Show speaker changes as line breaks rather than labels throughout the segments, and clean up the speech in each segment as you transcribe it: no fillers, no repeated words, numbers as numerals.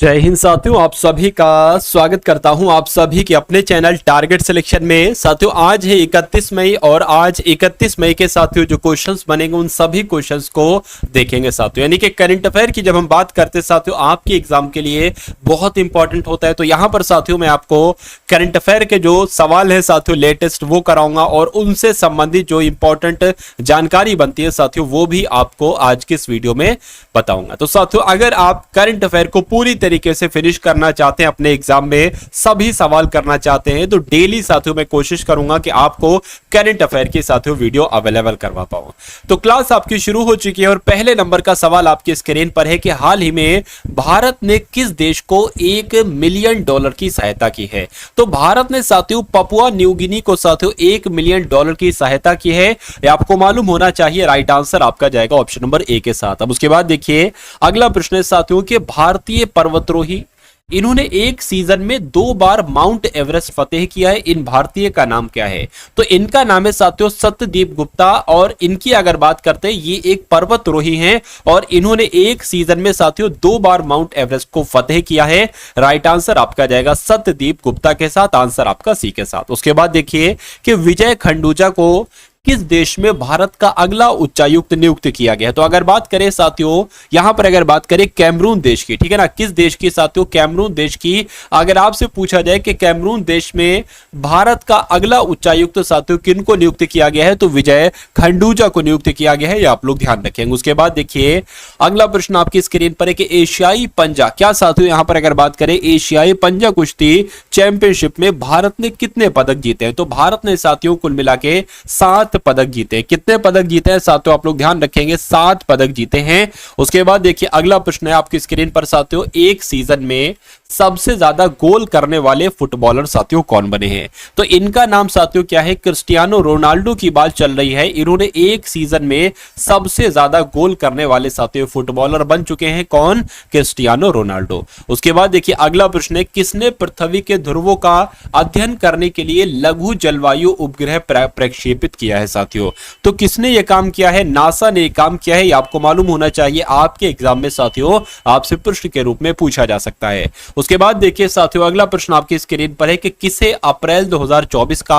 जय हिंद साथियों, आप सभी का स्वागत करता हूं आप सभी के अपने चैनल टारगेट सिलेक्शन में। साथियों आज है 31 मई और आज 31 मई के साथियों जो क्वेश्चंस बनेंगे उन सभी क्वेश्चंस को देखेंगे साथियों। यानी कि करंट अफेयर की जब हम बात करते हैं साथियों आपके एग्जाम के लिए बहुत इंपॉर्टेंट होता है। तो यहां पर साथियों मैं आपको करंट अफेयर के जो सवाल है साथियों लेटेस्ट वो कराऊंगा और उनसे संबंधित जो इंपॉर्टेंट जानकारी बनती है साथियों वो भी आपको आज के इस वीडियो में बताऊंगा। तो साथियों अगर आप करंट अफेयर को पूरी तरीके से फिनिश करना चाहते हैं, अपने एग्जाम में सभी सवाल करना चाहते हैं, तो डेली साथियों मैं कोशिश करूंगा कि आपको करंट अफेयर की साथियों वीडियो अवेलेबल करवा पाऊं। तो क्लास आपकी शुरू हो चुकी है और पहले नंबर का सवाल आपकी स्क्रीन पर है कि हाल ही में भारत ने किस देश को $1 मिलियन की सहायता की है। तो भारत ने साथियों पपुआ न्यू गिनी को साथियों $1 मिलियन की सहायता की है। यह आपको मालूम होना चाहिए। राइट आंसर आपका जाएगा ऑप्शन नंबर ए के साथ। अब उसके बाद देखिए अगला प्रश्न है साथियों कि भारतीय पर्वतारोही इन्होंने एक सीजन में 2 बार माउंट एवरेस्ट फतेह किया है। इन भारतीय का नाम क्या है? तो इनका नाम है साथियों सत्यदीप गुप्ता और इनकी अगर बात करते हैं ये एक पर्वतारोही हैं और इन्होंने एक सीजन में साथियों 2 बार माउंट एवरेस्ट को फतेह किया है। राइट आंसर आपका जाएगा सत्यदीप गुप्ता के साथ, आंसर आपका सी के साथ। उसके बाद देखिए कि विजय खंडूजा को किस देश में भारत का अगला उच्चायुक्त नियुक्त किया गया है। तो अगर बात करें साथियों यहां पर अगर बात करें कैमरून देश की, ठीक है ना, किस देश की साथियों? कैमरून देश की। अगर आपसे पूछा जाए कि कैमरून देश में भारत का अगला उच्चायुक्त साथियों किनको नियुक्त किया गया है, तो विजय खंडूजा को नियुक्त किया गया है। ये आप लोग ध्यान रखेंगे। उसके बाद देखिए अगला प्रश्न आपकी स्क्रीन पर है कि एशियाई पंजा, क्या साथियों यहां पर अगर बात करें एशियाई पंजा कुश्ती चैंपियनशिप में भारत ने कितने पदक जीते हैं? तो भारत ने साथियों कुल मिला के 7 पदक जीते। कितने पदक जीते हैं साथियों आप लोग ध्यान रखेंगे? 7 पदक जीते हैं। उसके बाद देखिए अगला प्रश्न है आपकी स्क्रीन पर साथियों एक सीजन में सबसे ज्यादा गोल करने वाले फुटबॉलर साथियों कौन बने हैं? तो इनका नाम साथियों क्या है? क्रिस्टियानो रोनाल्डो की बात चल रही है। इन्होंने एक सीजन में सबसे ज्यादा गोल करने वाले साथियों फुटबॉलर बन चुके हैं। कौन? Cristiano Ronaldo. उसके बाद देखिए अगला प्रश्न है किसने पृथ्वी के ध्रुवों का अध्ययन करने के लिए लघु जलवायु उपग्रह प्रक्षेपित किया है साथियों? तो किसने यह काम किया है? नासा ने काम किया है। आपको मालूम होना चाहिए, आपके एग्जाम में साथियों आपसे प्रश्न के रूप में पूछा जा सकता है। उसके बाद देखिए साथियों अगला प्रश्न आपकी स्क्रीन पर है कि किसे अप्रैल 2024 का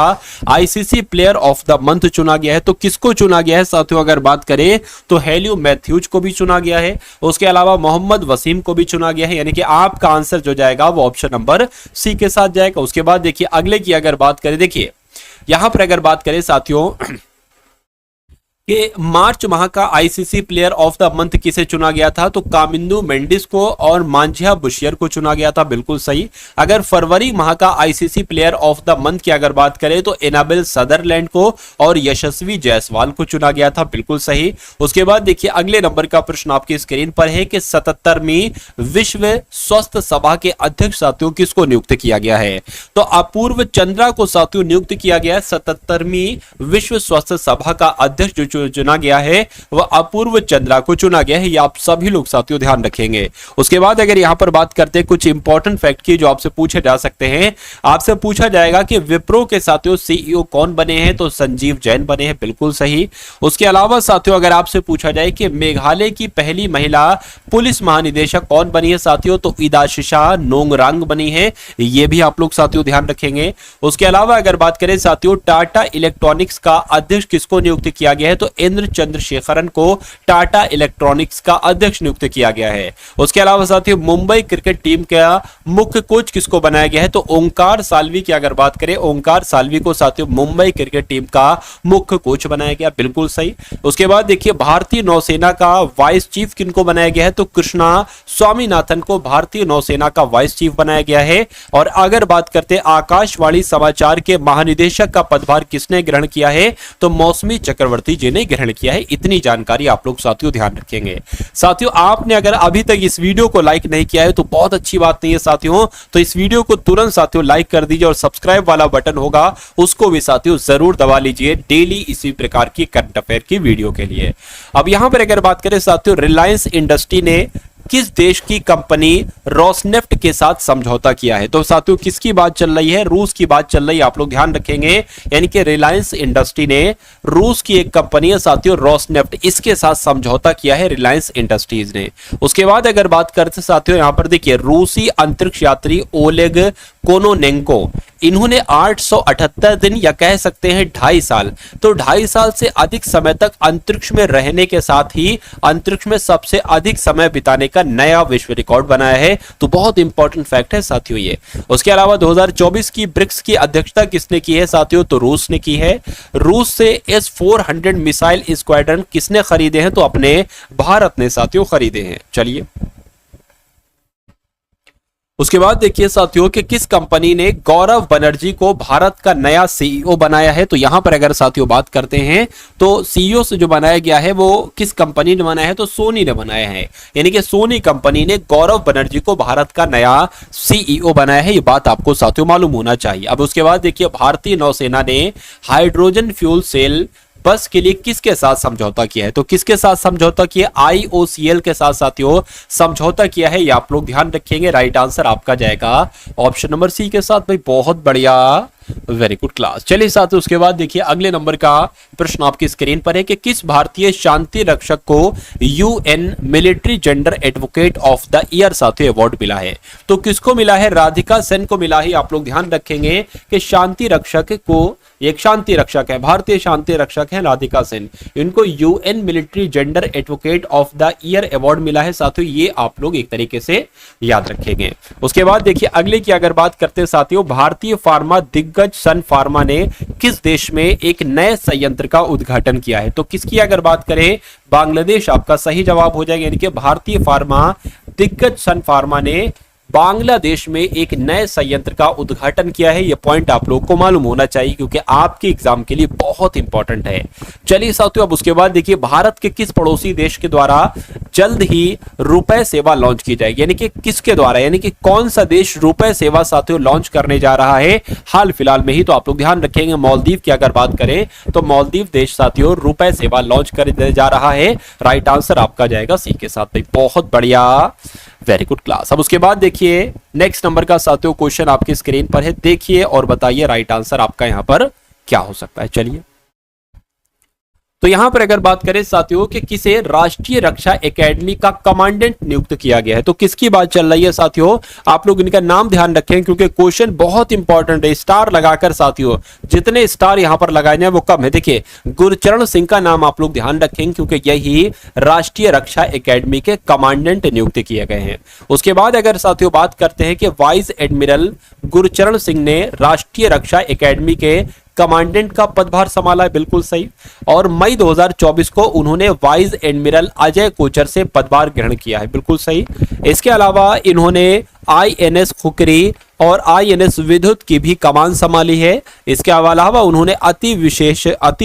ICC player of the month चुना गया है। तो किसको चुना गया है साथियों अगर बात करें तो हेलियो मैथ्यूज को भी चुना गया है। उसके अलावा मोहम्मद वसीम को भी चुना गया है। यानी कि आपका आंसर जो जाएगा वो ऑप्शन नंबर सी के साथ जाएगा। उसके बाद देखिए अगले की अगर बात करें, देखिए यहां पर अगर बात करें साथियों कि मार्च माह का ICC player of the month किसे चुना गया था? तो कामिंदु मेंडिस को और मांझिया बुशियर को चुना गया था। बिल्कुल सही। अगर फरवरी माह का ICC player of the month की अगर बात करें तो एनाबेल सदरलैंड को और यशस्वी जायसवाल को चुना गया था। बिल्कुल सही। उसके बाद देखिए अगले नंबर का प्रश्न आपकी स्क्रीन पर है कि 77वीं विश्व स्वास्थ्य सभा के अध्यक्ष साथियों किसको नियुक्त किया गया है? तो अपूर्व चंद्रा को साथियों नियुक्त किया गया है। 77वीं विश्व स्वास्थ्य सभा का अध्यक्ष चुना गया है वह अपूर्व चंद्रा को चुना गया है। ये आप सभी लोग साथियों ध्यान रखेंगे। उसके बाद अगर यहां पर बात करते हैं कुछ इंपॉर्टेंट फैक्ट की जो आपसे पूछे जा सकते हैं, आपसे पूछा जाएगा कि विप्रो के साथियों सीईओ कौन बने हैं? तो संजीव जैन बने हैं। बिल्कुल सही। उसके अलावा साथियों अगर आपसे पूछा जाए कि मेघालय की पहली महिला पुलिस महानिदेशक कौन बनी है साथियों? तो इदाशिशा नोंगरांग बनी है। ये भी आप लोग साथियों ध्यान रखेंगे। उसके अलावा अगर बात करें साथियों टाटा इलेक्ट्रॉनिक्स का अध्यक्ष किसको नियुक्त किया गया है? तो इंद्र चंद्रशेखरन को टाटा इलेक्ट्रॉनिक्स का अध्यक्ष नियुक्त किया गया है। उसके अलावा साथियों मुंबई क्रिकेट टीम का मुख्य कोच किसको बनाया गया है? तो ओंकार साल्वी की अगर बात करें ओंकार साल्वी को साथियों मुंबई क्रिकेट टीम का मुख्य कोच बनाया गया। बिल्कुल सही। उसके बाद देखिए भारतीय नौसेना का वाइस चीफ किनको बनाया गया है? तो कृष्णा स्वामीनाथन को भारतीय नौसेना का वाइस चीफ बनाया गया है। और अगर बात करते हैं आकाशवाणी समाचार के महानिदेशक का पदभार किसने ग्रहण किया है? तो मौसमी चक्रवर्ती जी ने ग्रहण किया है। इतनी जानकारी आप लोग साथियों ध्यान रखेंगे। साथियों आपने अगर अभी तक इस वीडियो को लाइक नहीं किया है तो बहुत अच्छी बात नहीं है साथियों, तो इस वीडियो को तुरंत साथियों लाइक कर दीजिए और सब्सक्राइब वाला बटन होगा उसको भी साथियों जरूर दबा लीजिए डेली इसी प्रकार की करंट अफेयर की वीडियो के लिए। अब यहां पर अगर बात करें साथियों रिलायंस इंडस्ट्री ने किस देश की कंपनी रोसनेफ्ट के साथ समझौता किया है? तो साथियों किसकी बात चल रही है? रूस की बात चल रही है, आप लोग ध्यान रखेंगे। यानी कि रिलायंस इंडस्ट्री ने रूस की एक कंपनी है साथियों रोसनेफ्ट, इसके साथ समझौता किया है रिलायंस इंडस्ट्रीज ने। उसके बाद अगर बात करते साथियों, यहां पर देखिए रूसी अंतरिक्ष यात्री ओलेग कोनोनेंको, इन्होंने 878 दिन या कह सकते हैं 2.5 साल, तो 2.5 साल से अधिक समय तक अंतरिक्ष में रहने के साथ ही अंतरिक्ष में सबसे अधिक समय बिताने का नया विश्व रिकॉर्ड बनाया है। तो बहुत इंपॉर्टेंट फैक्ट है साथियों ये। उसके अलावा 2024 की ब्रिक्स की अध्यक्षता किसने की है साथियों? तो रूस ने की है। रूस से S-400 मिसाइल स्क्वाड्रन किसने खरीदे हैं? तो अपने भारत ने साथियों खरीदे हैं। चलिए उसके बाद देखिए साथियों कि किस कंपनी ने गौरव बनर्जी को भारत का नया सीईओ बनाया है? तो यहां पर अगर साथियों बात करते हैं तो सीईओ से जो बनाया गया है वो किस कंपनी ने बनाया है? तो सोनी ने बनाया है। यानी कि सोनी कंपनी ने गौरव बनर्जी को भारत का नया सीईओ बनाया है। ये बात आपको साथियों मालूम होना चाहिए। अब उसके बाद देखिए भारतीय नौसेना ने हाइड्रोजन फ्यूल सेल बस के लिए किसके साथ समझौता किया है? तो किसके साथ समझौता किया? IOCL के साथ साथियों समझौता किया है। ये आप लोग ध्यान रखेंगे। राइट आंसर आपका जाएगा ऑप्शन नंबर सी के साथ। भाई बहुत बढ़िया, वेरी गुड क्लास। चलिए साथियों उसके बाद देखिए अगले नंबर का प्रश्न आपकी स्क्रीन पर है कि किस भारतीय शांति रक्षक को UN military gender advocate of the year साथियों अवार्ड मिला है? तो किसको मिला है? राधिका सेन को मिला है। आप लोग ध्यान रखेंगे कि शांति रक्षक को, एक शांति रक्षक है, भारतीय शांति रक्षक है राधिका सेन, इनको UN military gender advocate of the year award मिला है साथियों। ये आप लोग एक तरीके से याद रखेंगे। उसके बाद देखिए अगले की अगर बात करते हैं साथियों, भारतीय फार्मा दिग्गज सन फार्मा ने किस देश में एक नए संयंत्र का उद्घाटन किया है? तो किसकी अगर बात करें, बांग्लादेश आपका सही जवाब हो जाएगा। यानी कि भारतीय फार्मा दिग्गज सन फार्मा ने बांग्लादेश में एक नए संयंत्र का उद्घाटन किया है। यह पॉइंट आप लोगों को मालूम होना चाहिए क्योंकि आपके एग्जाम के लिए बहुत इंपॉर्टेंट है। चलिए साथियों अब उसके बाद देखिए भारत के किस पड़ोसी देश के द्वारा जल्द ही रुपए सेवा लॉन्च की जाएगी? यानी कि किसके द्वारा, यानी कि कौन सा देश रुपए सेवा साथियों लॉन्च करने जा रहा है हाल फिलहाल में ही? तो आप लोग ध्यान रखेंगे मालदीव की अगर बात करें तो मालदीव देश साथियों रुपए सेवा लॉन्च करने जा रहा है। राइट आंसर आपका जाएगा सी के साथ। भाई बहुत बढ़िया, वेरी गुड क्लास। अब उसके बाद देखिए नेक्स्ट नंबर का साथियों क्वेश्चन आपकी स्क्रीन पर है, देखिए और बताइए राइट आंसर आपका यहां पर क्या हो सकता है। चलिए तो यहां पर अगर बात करें साथियों कि किसे राष्ट्रीय रक्षा एकेडमी का कमांडेंट नियुक्त किया गया है? तो किसकी बात चल रही है साथियों? आप लोग इनका नाम ध्यान रखें क्योंकि क्वेश्चन बहुत इंपॉर्टेंट है। स्टार लगाकर साथियों, जितने स्टार यहां पर लगाए जाए वो कम है। देखिए गुरचरण सिंह का नाम आप लोग ध्यान रखें क्योंकि यही राष्ट्रीय रक्षा एकेडमी के कमांडेंट नियुक्त किए गए हैं। उसके बाद अगर साथियों बात करते हैं कि वाइस एडमिरल गुरचरण सिंह ने राष्ट्रीय रक्षा एकेडमी के कमांडेंट का पदभार संभाला है, बिल्कुल सही। और मई 2024 को उन्होंने वाइस एडमिरल अजय कोचर से पदभार ग्रहण किया है, बिल्कुल सही। इसके अलावा इन्होंने INS खुकरी और INS विद्युत की भी कमान संभाली है। इसके अलावा उन्होंने अति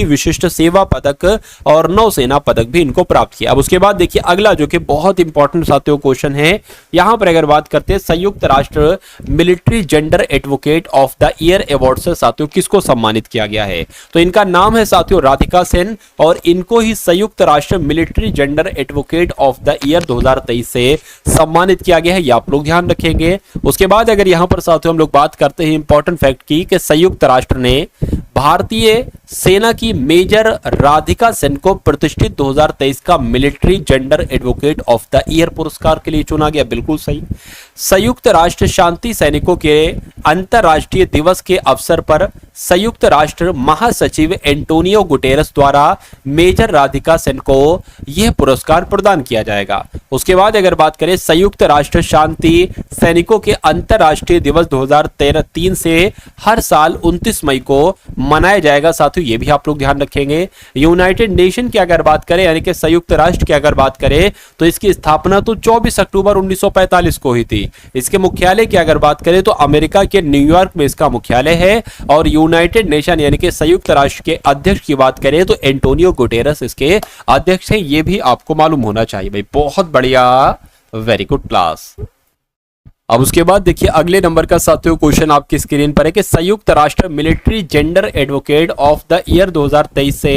विशिष्ट सेवा पदक और नौसेना पदक भी इनको प्राप्त किया। अब उसके बाद देखिए अगला जो कि बहुत इंपॉर्टेंट साथियों क्वेश्चन है, यहां पर अगर बात करते हैं संयुक्त राष्ट्र military gender advocate of the year award से साथियों किसको सम्मानित किया गया है? तो इनका नाम है साथियों राधिका सेन और इनको ही संयुक्त राष्ट्र military gender advocate of the year 2023 से सम्मानित किया गया है। ये आप लोग ध्यान रखेंगे। उसके बाद अगर यहां पर साथियों हम लोग बात करते हैं इंपॉर्टेंट फैक्ट की कि संयुक्त राष्ट्र ने भारतीय सेना की मेजर राधिका सेन को प्रतिष्ठित 2023 का military gender advocate of the year पुरस्कार के लिए चुना गया, बिल्कुल सही। संयुक्त राष्ट्र शांति सैनिकों के अंतरराष्ट्रीय दिवस के अवसर पर संयुक्त राष्ट्र महासचिव एंटोनियो गुटेरस द्वारा मेजर राधिका सेन को यह पुरस्कार प्रदान किया जाएगा। उसके बाद अगर बात करें संयुक्त राष्ट्र शांति सैनिकों के अंतरराष्ट्रीय दिवस 2003 से हर साल 29 मई को मनाया जाएगा साथियों, ये भी आप लोग ध्यान रखेंगे। यूनाइटेड नेशन की अगर बात करें यानी कि संयुक्त राष्ट्र की अगर बात करें तो इसकी स्थापना तो 24 अक्टूबर 1945 को हुई थी। इसके मुख्यालय की अगर बात करें तो अमेरिका के न्यूयॉर्क में इसका मुख्यालय है और यूनाइटेड नेशन यानी कि संयुक्त राष्ट्र के अध्यक्ष की बात करें तो एंटोनियो गुटेरस इसके अध्यक्ष हैं, ये भी आपको मालूम होना चाहिए। भाई बहुत बढ़िया, वेरी गुड क्लास। अब उसके बाद देखिए अगले नंबर का साथियों क्वेश्चन आपकी स्क्रीन पर है कि संयुक्त राष्ट्र military gender advocate of the year 2023 से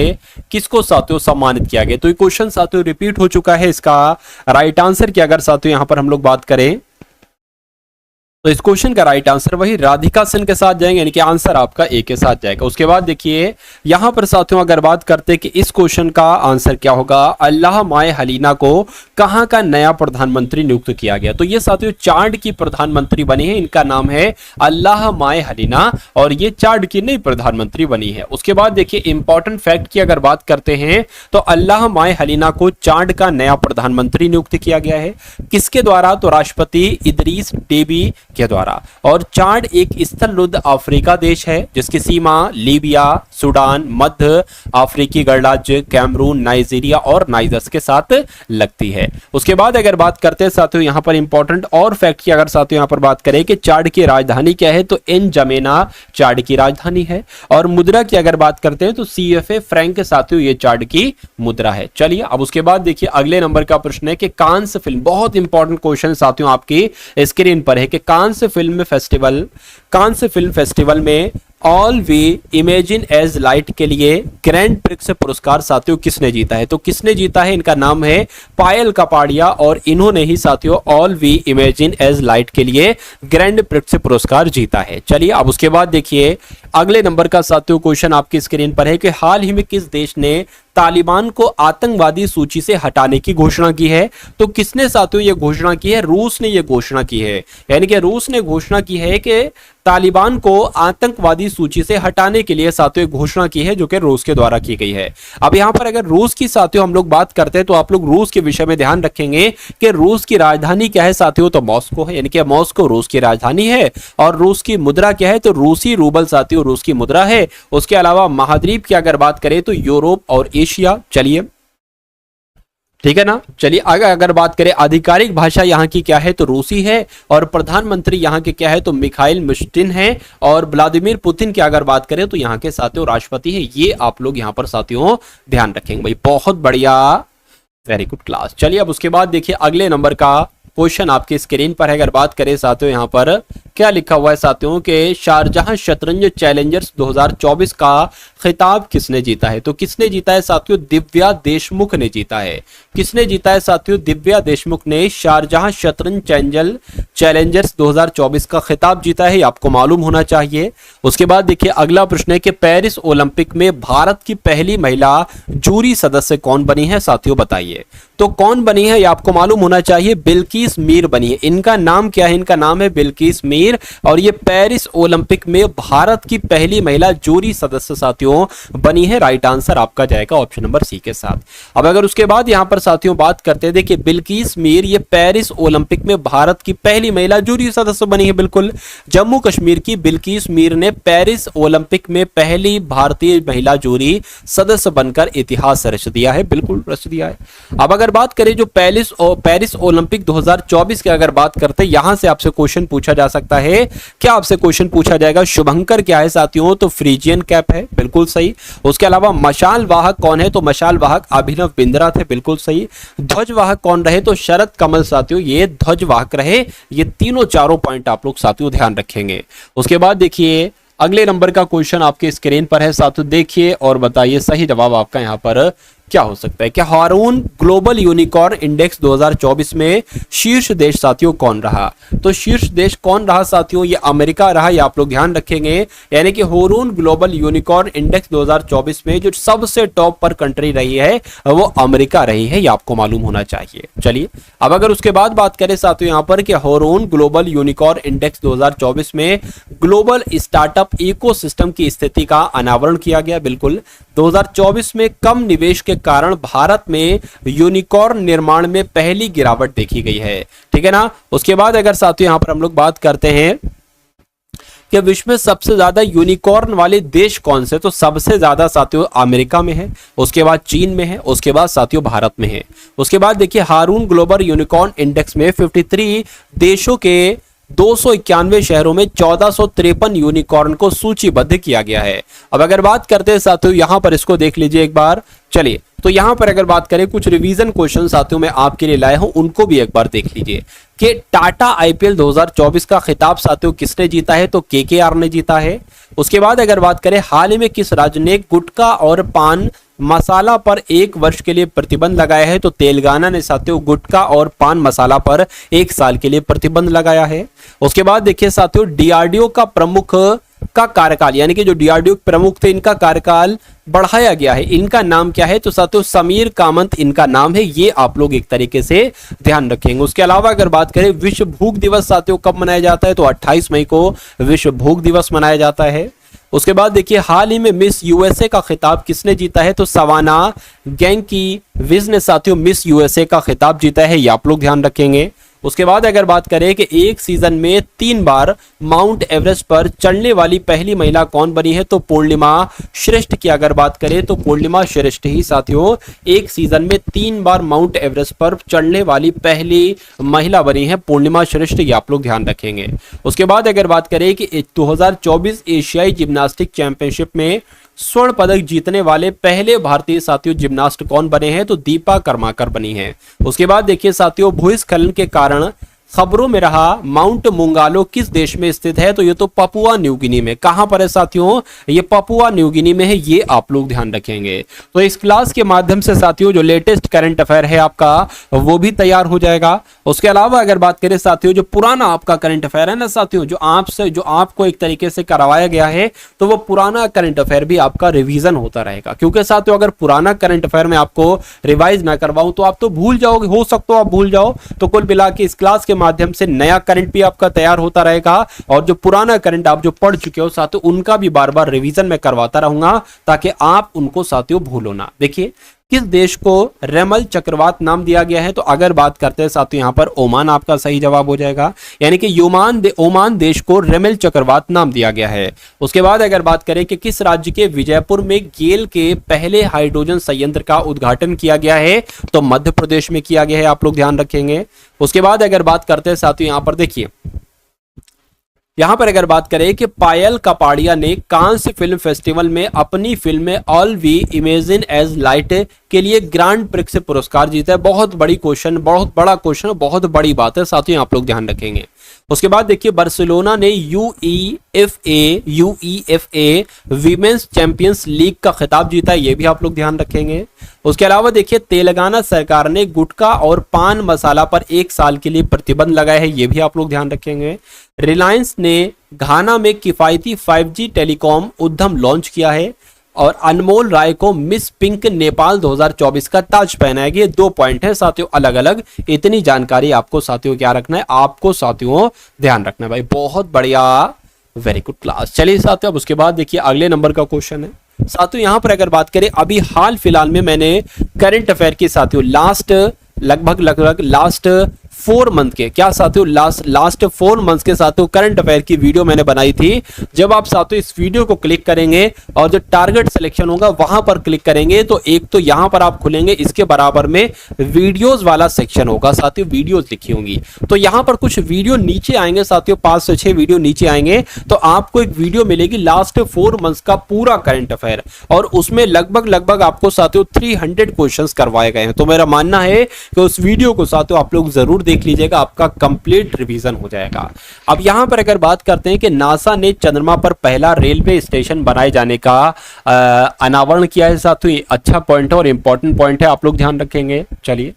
किसको साथियों सम्मानित किया गया। तो ये क्वेश्चन साथियों रिपीट हो चुका है। इसका राइट आंसर की अगर साथियों यहां पर हम लोग बात करें तो इस क्वेश्चन का राइट आंसर वही राधिका सिंह के साथ जाएंगे, यानी कि आंसर आपका ए के साथ जाएगा। उसके बाद देखिए यहां पर साथियों अगर बात करते हैं कि इस क्वेश्चन का आंसर क्या होगा, अल्लाह माए हलीना को कहां का नया प्रधानमंत्री नियुक्त किया गया। तो ये साथियों चाड की प्रधानमंत्री बनी है, इनका नाम है अल्लाह माए हलीना और ये चाड की नई प्रधानमंत्री बनी है। उसके बाद देखिए इंपॉर्टेंट फैक्ट की अगर बात करते हैं तो अल्लाह माए हलीना को चाड का नया प्रधानमंत्री नियुक्त किया गया है। किसके द्वारा, तो राष्ट्रपति इदरीस डेबी के द्वारा। और चाड एक स्थलरुद्ध अफ्रीका देश है जिसकी सीमा लीबिया, सूडान, मध्य अफ्रीकी गणराज्य, कैमरून, नाइजीरिया और नाइजर्स के साथ लगती है। उसके बाद अगर बात करते हैं साथियों यहां पर इंपॉर्टेंट और फैक्ट की अगर साथियों यहां पर बात करें कि चाड की राजधानी क्या है, तो एनजामेना चाड की राजधानी है। और मुद्रा की अगर बात करते हैं तो CFA फ्रैंक साथियों ये चाड की मुद्रा है। चलिए अब उसके बाद देखिए अगले नंबर का प्रश्न है कि कांस फिल्म, बहुत इंपॉर्टेंट क्वेश्चन साथियों आपकी स्क्रीन पर है कि कांस फिल्म फेस्टिवल में all we imagine as light के लिए ग्रैंड प्रिक्स पुरस्कार साथियों किसने जीता है। तो किसने जीता है, इनका नाम है पायल कपाड़िया और इन्होंने ही साथियों all we imagine as light के लिए ग्रैंड प्रिक्स पुरस्कार जीता है। चलिए अब उसके बाद देखिए अगले नंबर का साथियों क्वेश्चन आपकी स्क्रीन पर है कि हाल ही में किस देश ने तालिबान को आतंकवादी सूची से हटाने की घोषणा की है। तो किसने साथियों ये घोषणा की है, रूस ने ये घोषणा की है, यानी कि रूस ने घोषणा की है कि तालिबान को आतंकवादी सूची से हटाने के लिए साथियों घोषणा की है, जो कि रूस के द्वारा की गई है। अब यहां पर अगर रूस की साथियों हम लोग बात करते हैं तो आप लोग रूस के विषय में ध्यान रखेंगे कि रूस की राजधानी क्या है साथियों, तो मॉस्को है, यानी कि मॉस्को रूस की राजधानी है। और रूस की मुद्रा क्या है, तो रूसी रूबल साथियों रूस की मुद्रा है। उसके अलावा महाद्वीप की अगर बात करें तो यूरोप और एशिया। चलिए ठीक है ना। चलिए अगर बात करें आधिकारिक भाषा यहाँ की क्या है, तो रूसी है। और प्रधानमंत्री यहाँ के क्या है, तो मिखाइल मिशुस्तिन है। और व्लादिमीर पुतिन की अगर बात करें तो यहाँ के साथियों राष्ट्रपति है। ये आप लोग यहाँ पर साथियों ध्यान रखेंगे भाई, बहुत बढ़िया, वेरी गुड क्लास। चलिए अब उसके बाद देखिए अगले नंबर का क्वेश्चन आपके स्क्रीन पर है। अगर बात करें साथियों यहाँ पर क्या लिखा हुआ है साथियों के शारजाह शतरंज चैलेंजर्स 2024 का खिताब किसने जीता है। तो किसने जीता है साथियों, दिव्या देशमुख ने जीता है। किसने जीता है साथियों, दिव्या देशमुख ने शारजाह शतरंज चैलेंजर्स 2024 का खिताब जीता है, आपको मालूम होना चाहिए। उसके बाद देखिए अगला प्रश्न है कि पेरिस ओलंपिक में भारत की पहली महिला जूरी सदस्य कौन बनी है साथियों, बताइए। तो कौन बनी है ये आपको मालूम होना चाहिए, बिल्किस मीर बनी है। इनका नाम क्या है, इनका नाम है बिल्किस मीर। और ये पेरिस ओलंपिक में भारत की पहली महिला जूरी सदस्य साथियों बनी है। राइट आंसर आपका जाएगा ऑप्शन नंबर सी के साथ। अब अगर उसके बाद यहां पर साथियों बात करते हैं, देखिए बिल्किस मीर ये पेरिस ओलंपिक में भारत की पहली महिला जूरी सदस्य बनी है। बिल्कुल, जम्मू कश्मीर की बिल्किस मीर ने पेरिस ओलंपिक में पहली भारतीय महिला जूरी सदस्य बनकर इतिहास रच दिया है। बिल्कुल रच दिया है। अब अगर बात करें जो पेरिस ओलंपिक 2024 की अगर बात करते हैं, यहां से आपसे क्वेश्चन पूछा जा सकता है। क्या आपसे क्वेश्चन पूछा जाएगा, शुभंकर क्या है साथियों, तो फ्रीजियन कैप है। बिल्कुल सही। उसके अलावा मशाल वाहक कौन है, तो मशाल वाहक अभिनव बिंद्रा थे। बिल्कुल सही। ध्वज वाहक कौन रहे, तो शरद कमल साथियों ये ध्वज वाहक रहे। ये तीनों चारों पॉइंट आप लोग साथियों ध्यान रखेंगे। उसके बाद देखिए अगले नंबर का क्वेश्चन आपके स्क्रीन पर है साथियों, देखिए और बताइए सही जवाब आपका यहां पर क्या हो सकता है। क्या हारून ग्लोबल यूनिकॉर्न इंडेक्स 2024 में शीर्ष देश साथियों कौन रहा। तो शीर्ष देश कौन रहा साथियों, ये अमेरिका रहा, ये आप लोग ध्यान रखेंगे। यानी कि हारून ग्लोबल यूनिकॉर्न इंडेक्स 2024 में जो सबसे टॉप पर कंट्री रही है वो अमेरिका रही है, ये आपको मालूम होना चाहिए। चलिए अब अगर उसके बाद बात करें साथियों यहाँ पर कि हारून ग्लोबल यूनिकॉर्न इंडेक्स 2024 में ग्लोबल स्टार्टअप इकोसिस्टम की स्थिति का अनावरण किया गया। बिल्कुल, 2024 में कम निवेश के कारण भारत में यूनिकॉर्न निर्माण में पहली गिरावट देखी गई है। ठीक है ना। उसके बाद अगर साथियों यहां पर हम लोग बात करते हैं कि विश्व में सबसे ज्यादा यूनिकॉर्न वाले देश कौन से, तो सबसे ज्यादा साथियों अमेरिका में है, उसके बाद चीन में है, उसके बाद साथियों भारत में है। उसके बाद देखिए हारून ग्लोबल यूनिकॉर्न इंडेक्स में 53 देशों के 291 शहरों में 1453 यूनिकॉर्न को सूचीबद्ध किया गया है। अब अगर बात करते हैं साथियों यहां पर इसको देख लीजिए एक बार। चलिए तो यहां पर अगर बात करें कुछ रिवीजन क्वेश्चन साथियों मैं आपके लिए लाया हूं, उनको भी एक बार देख लीजिए। कि टाटा आईपीएल 2024 का खिताब साथियों किसने जीता है, तो केकेआर ने जीता है। उसके बाद अगर बात करें हाल ही में किस राज्य ने गुटखा और पान मसाला पर 1 वर्ष के लिए प्रतिबंध लगाया है, तो तेलंगाना ने साथियों गुटखा और पान मसाला पर 1 साल के लिए प्रतिबंध लगाया है। उसके बाद देखिए साथियों डीआरडीओ का प्रमुख का कार्यकाल, यानी कि जो डीआरडीओ प्रमुख थे इनका कार्यकाल बढ़ाया गया है, इनका नाम क्या है, तो साथियों समीर कामत इनका नाम है। ये आप लोग एक तरीके से ध्यान रखेंगे। उसके अलावा अगर बात करें विश्व भूख दिवस साथियों कब मनाया जाता है, तो 28 मई को विश्व भूख दिवस मनाया जाता है। उसके बाद देखिए हाल ही में मिस यूएसए का खिताब किसने जीता है, तो सवाना गैंकी विज ने साथियों मिस यूएसए का खिताब जीता है, ये आप लोग ध्यान रखेंगे। उसके बाद अगर बात करें कि एक सीजन में 3 बार माउंट एवरेस्ट पर चढ़ने वाली पहली महिला कौन बनी है, तो पूर्णिमा श्रेष्ठ की अगर बात करें तो पूर्णिमा श्रेष्ठ ही साथियों एक सीजन में 3 बार माउंट एवरेस्ट पर चढ़ने वाली पहली महिला बनी है, पूर्णिमा श्रेष्ठ, ये आप लोग ध्यान रखेंगे। उसके बाद अगर बात करें कि 2024 एशियाई जिम्नास्टिक चैंपियनशिप में स्वर्ण पदक जीतने वाले पहले भारतीय साथियों जिम्नास्ट कौन बने हैं, तो दीपा कर्माकर बनी है। उसके बाद देखिए साथियों भूस्खलन के कारण खबरों में रहा माउंट मुंगालो किस देश में स्थित है, तो ये तो पपुआ न्यू गिनी में। कहां पर है साथियों, ये पपुआ न्यू गिनी में है, ये आप लोग ध्यान रखेंगे। तो इस क्लास के माध्यम से साथियों जो लेटेस्ट करंट अफेयर है आपका वो भी तैयार हो जाएगा। उसके अलावा अगर बात करें साथियों जो पुराना आपका करंट अफेयर है ना साथियों, जो आपको एक तरीके से करवाया गया है, तो वो पुराना करंट अफेयर भी आपका रिवीजन होता रहेगा। क्योंकि साथियों अगर पुराना करंट अफेयर में आपको रिवाइज ना करवाऊं तो आप तो भूल जाओगे, हो सकता है आप भूल जाओ। तो कुल मिला के इस क्लास के माध्यम से नया करंट भी आपका तैयार होता रहेगा, और जो पुराना करंट आप जो पढ़ चुके हो साथियों उनका भी बार बार रिवीजन में करवाता रहूंगा, ताकि आप उनको साथियों भूलो ना। देखिए किस देश को रेमल चक्रवात नाम दिया गया है, तो अगर बात करते हैं साथियों यहाँ पर ओमान आपका सही जवाब हो जाएगा, यानी कि ओमान देश को रेमल चक्रवात नाम दिया गया है। उसके बाद अगर बात करें कि किस राज्य के विजयपुर में गेल के पहले हाइड्रोजन संयंत्र का उद्घाटन किया गया है, तो मध्य प्रदेश में किया गया है, आप लोग ध्यान रखेंगे। उसके बाद अगर बात करते हैं साथियों यहाँ पर देखिए, यहां पर अगर बात करें कि पायल कपाड़िया ने कांस फिल्म फेस्टिवल में अपनी film all we imagine as light के लिए ग्रांड प्रिक्स पुरस्कार जीता है। बहुत बड़ी क्वेश्चन, बहुत बड़ा क्वेश्चन, बहुत बड़ी बात है साथियों, आप लोग ध्यान रखेंगे। उसके बाद देखिए बार्सिलोना ने यूईएफए वीमेंस चैंपियंस लीग का खिताब जीता है, ये भी आप लोग ध्यान रखेंगे। उसके अलावा देखिए तेलंगाना सरकार ने गुटखा और पान मसाला पर 1 साल के लिए प्रतिबंध लगाया है, ये भी आप लोग ध्यान रखेंगे। रिलायंस ने घाना में किफायती 5G टेलीकॉम उद्यम लॉन्च किया है, और अनमोल राय को मिस पिंक नेपाल 2024 का ताज पहनाया गया। 2 पॉइंट है साथियों अलग अलग, इतनी जानकारी आपको साथियों क्या रखना है, आपको साथियों ध्यान रखना है भाई। बहुत बढ़िया, वेरी गुड क्लास। चलिए साथियों अब उसके बाद देखिए अगले नंबर का क्वेश्चन है साथियों। यहां पर अगर बात करें अभी हाल फिलहाल में मैंने करंट अफेयर की साथियों लगभग लास्ट 4 मंथ के क्या साथियों लास्ट 4 मंथ्स के साथियों करंट अफेयर की वीडियो मैंने बनाई थी। जब आप साथियों इस वीडियो को क्लिक करेंगे और जो टारगेट सिलेक्शन होगा वहां पर क्लिक करेंगे, तो एक तो यहां पर आप खुलेंगे, इसके बराबर में वीडियोस वाला सेक्शन होगा साथियों, वीडियोस लिखी होंगी। तो यहां पर कुछ वीडियो नीचे आएंगे साथियों, 5 से 6 वीडियो नीचे आएंगे, तो आपको एक वीडियो मिलेगी लास्ट 4 मंथ्स का पूरा करंट अफेयर, और उसमें लगभग आपको साथियों 300 क्वेश्चंस करवाए गए हैं। तो मेरा मानना है कि उस वीडियो को साथियों आप लोग जरूर देख लीजिएगा, आपका कंप्लीट रिवीजन हो जाएगा। अब यहां पर अगर बात करते हैं कि नासा ने चंद्रमा पर पहला रेलवे स्टेशन बनाए जाने का अनावरण किया है साथियों, अच्छा पॉइंट है और इंपॉर्टेंट पॉइंट है, आप लोग ध्यान रखेंगे। चलिए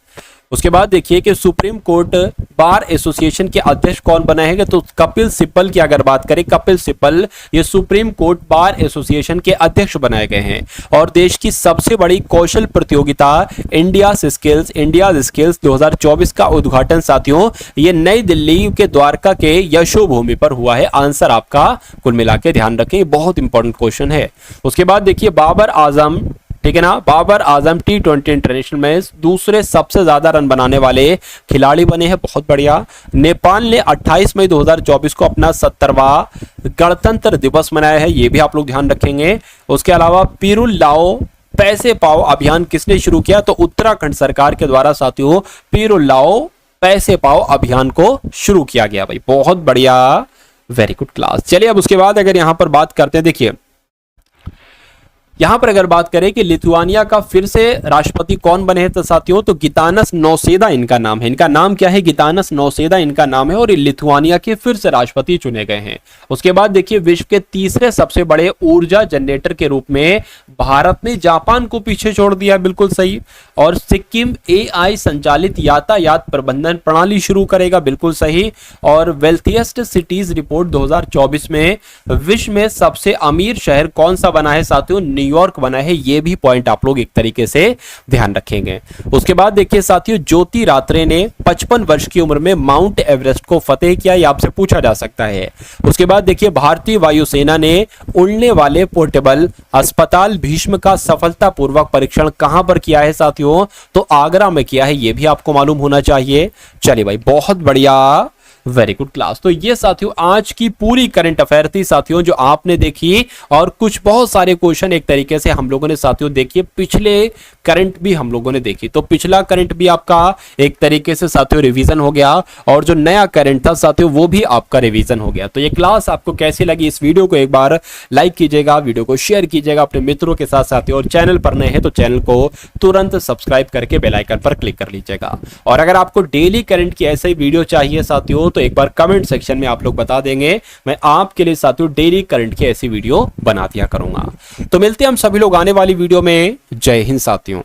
उसके बाद देखिए कि सुप्रीम कोर्ट बार एसोसिएशन के अध्यक्ष कौन बना है, तो कपिल सिब्बल की अगर बात करें, कपिल सिब्बल ये सुप्रीम कोर्ट बार एसोसिएशन के अध्यक्ष बनाए गए हैं। और देश की सबसे बड़ी कौशल प्रतियोगिता इंडिया स्किल्स 2024 का उद्घाटन साथियों ये नई दिल्ली के द्वारका के यशोभूमि पर हुआ है। आंसर आपका कुल मिला के ध्यान रखें, बहुत इंपॉर्टेंट क्वेश्चन है। उसके बाद देखिए बाबर आजम, ठीक है ना, बाबर आजम T20 इंटरनेशनल में दूसरे सबसे ज्यादा रन बनाने वाले खिलाड़ी बने हैं, बहुत बढ़िया। नेपाल ने 28 मई 2024 को अपना 70वां गणतंत्र दिवस मनाया है, ये भी आप लोग ध्यान रखेंगे। उसके अलावा पीरुल लाओ पैसे पाओ अभियान किसने शुरू किया, तो उत्तराखंड सरकार के द्वारा साथियों पीरुल लाओ पैसे पाओ अभियान को शुरू किया गया भाई, बहुत बढ़िया, वेरी गुड क्लास। चलिए अब उसके बाद अगर यहां पर बात करते हैं, देखिए यहां पर अगर बात करें कि लिथुआनिया का फिर से राष्ट्रपति कौन बने हैं तो साथियों, तो गितानस नौसेदा इनका नाम है। इनका नाम क्या है? गितानस नौसेदा इनका नाम है और ये लिथुआनिया के फिर से राष्ट्रपति चुने गए हैं। उसके बाद देखिए, विश्व के तीसरे सबसे बड़े ऊर्जा जनरेटर के रूप में भारत ने जापान को पीछे छोड़ दिया, बिल्कुल सही। और सिक्किम एआई संचालित यातायात प्रबंधन प्रणाली शुरू करेगा, बिल्कुल सही। और वेल्थिएस्ट सिटीज रिपोर्ट 2024 में विश्व में सबसे अमीर शहर कौन सा बना है साथियों? न्यूयॉर्क बना है। ये भी पॉइंट आप लोग एक तरीके से ध्यान रखेंगे। उसके बाद देखिए साथियों, ज्योति रात्रे ने 55 वर्ष की उम्र में माउंट एवरेस्ट को फतेह किया, ये आपसे पूछा जा सकता है। उसके बाद देखिए, भारतीय वायुसेना ने उड़ने वाले पोर्टेबल अस्पताल भीष्म का सफलतापूर्वक परीक्षण कहां पर किया है साथियों? तो आगरा में किया है, यह भी आपको मालूम होना चाहिए। चलिए भाई, बहुत बढ़िया, वेरी गुड क्लास। तो ये साथियों आज की पूरी करंट अफेयर थी साथियों, जो आपने देखी। और कुछ बहुत सारे क्वेश्चन एक तरीके से हम लोगों ने साथियों देखिए, पिछले करंट भी हम लोगों ने देखी। तो पिछला करंट भी आपका एक तरीके से साथियों रिवीजन हो गया, और जो नया करंट था साथियों वो भी आपका रिवीजन हो गया। तो ये क्लास आपको कैसी लगी? इस वीडियो को एक बार लाइक कीजिएगा, वीडियो को शेयर कीजिएगा अपने मित्रों के साथ साथियों। और चैनल पर नए हैं तो चैनल को तुरंत सब्सक्राइब करके बेल आइकन पर क्लिक कर लीजिएगा। और अगर आपको डेली करंट की ऐसे ही वीडियो चाहिए साथियों, तो एक बार कमेंट सेक्शन में आप लोग बता देंगे, मैं आपके लिए साथियों डेली करंट की ऐसी वीडियो बना दिया करूंगा। तो मिलते हैं हम सभी लोग आने वाली वीडियो में। जय हिंद साथियों।